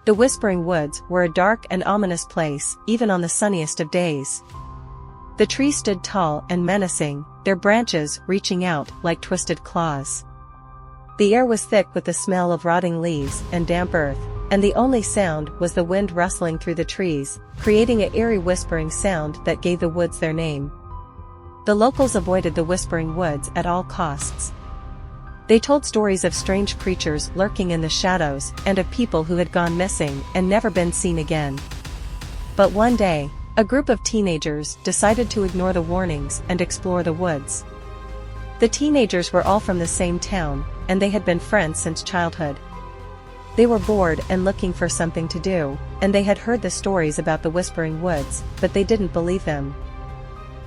The Whispering Woods were a dark and ominous place, even on the sunniest of days. The trees stood tall and menacing, their branches reaching out like twisted claws. The air was thick with the smell of rotting leaves and damp earth, and the only sound was the wind rustling through the trees, creating an eerie whispering sound that gave the woods their name. The locals avoided the Whispering Woods at all costs. They told stories of strange creatures lurking in the shadows and of people who had gone missing and never been seen again. But one day, a group of teenagers decided to ignore the warnings and explore the woods. The teenagers were all from the same town, and they had been friends since childhood. They were bored and looking for something to do, and they had heard the stories about the Whispering Woods, but they didn't believe them.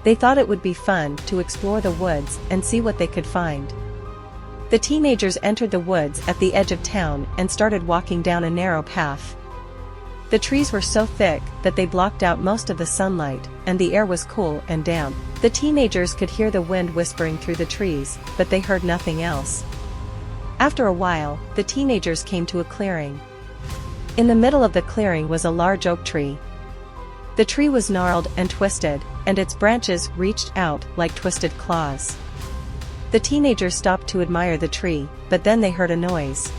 They thought it would be fun to explore the woods and see what they could find. The teenagers entered the woods at the edge of town and started walking down a narrow path. The trees were so thick that they blocked out most of the sunlight, and the air was cool and damp. The teenagers could hear the wind whispering through the trees, but they heard nothing else. After a while, the teenagers came to a clearing. In the middle of the clearing was a large oak tree. The tree was gnarled and twisted, and its branches reached out like twisted claws. The teenagers stopped to admire the tree, but then they heard a noise.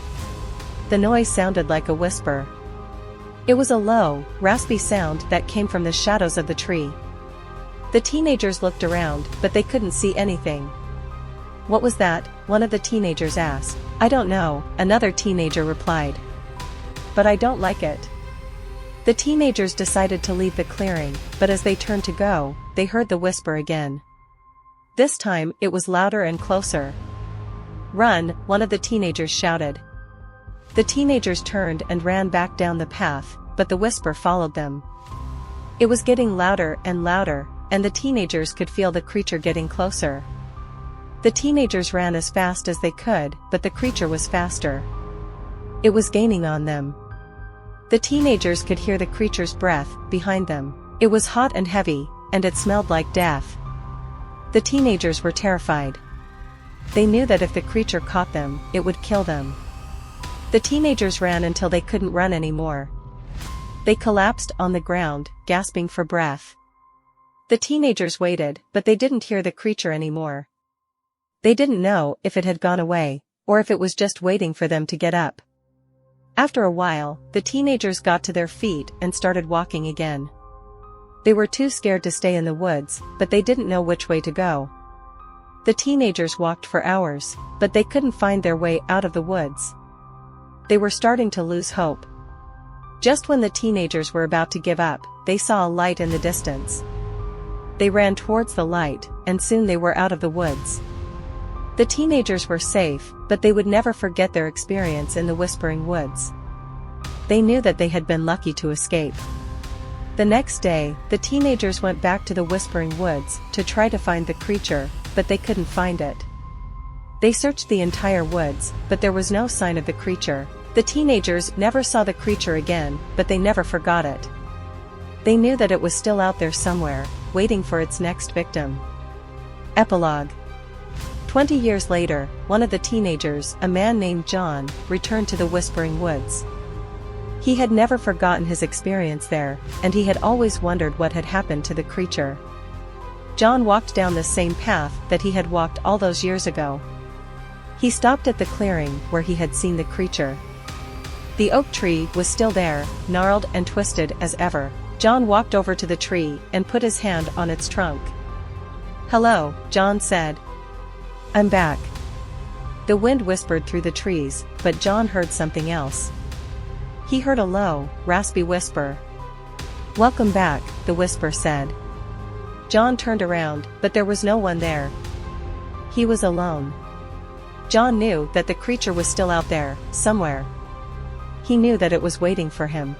The noise sounded like a whisper. It was a low, raspy sound that came from the shadows of the tree. The teenagers looked around, but they couldn't see anything. "What was that?" one of the teenagers asked. "I don't know," another teenager replied. "But I don't like it." The teenagers decided to leave the clearing, but as they turned to go, they heard the whisper again. This time, it was louder and closer. "Run!" one of the teenagers shouted. The teenagers turned and ran back down the path, but the whisper followed them. It was getting louder and louder, and the teenagers could feel the creature getting closer. The teenagers ran as fast as they could, but the creature was faster. It was gaining on them. The teenagers could hear the creature's breath behind them. It was hot and heavy, and it smelled like death. The teenagers were terrified. They knew that if the creature caught them, it would kill them. The teenagers ran until they couldn't run anymore. They collapsed on the ground, gasping for breath. The teenagers waited, but they didn't hear the creature anymore. They didn't know if it had gone away, or if it was just waiting for them to get up. After a while, the teenagers got to their feet and started walking again. They were too scared to stay in the woods, but they didn't know which way to go. The teenagers walked for hours, but they couldn't find their way out of the woods. They were starting to lose hope. Just when the teenagers were about to give up, they saw a light in the distance. They ran towards the light, and soon they were out of the woods. The teenagers were safe, but they would never forget their experience in the Whispering Woods. They knew that they had been lucky to escape. The next day, the teenagers went back to the Whispering Woods to try to find the creature, but they couldn't find it. They searched the entire woods, but there was no sign of the creature. The teenagers never saw the creature again, but they never forgot it. They knew that it was still out there somewhere, waiting for its next victim. Epilogue. 20 years later, one of the teenagers, a man named John, returned to the Whispering Woods. He had never forgotten his experience there, and he had always wondered what had happened to the creature. John walked down the same path that he had walked all those years ago. He stopped at the clearing where he had seen the creature. The oak tree was still there, gnarled and twisted as ever. John walked over to the tree and put his hand on its trunk. "Hello," John said. "I'm back." The wind whispered through the trees, but John heard something else. He heard a low, raspy whisper. "Welcome back," the whisper said. John turned around, but there was no one there. He was alone. John knew that the creature was still out there, somewhere. He knew that it was waiting for him.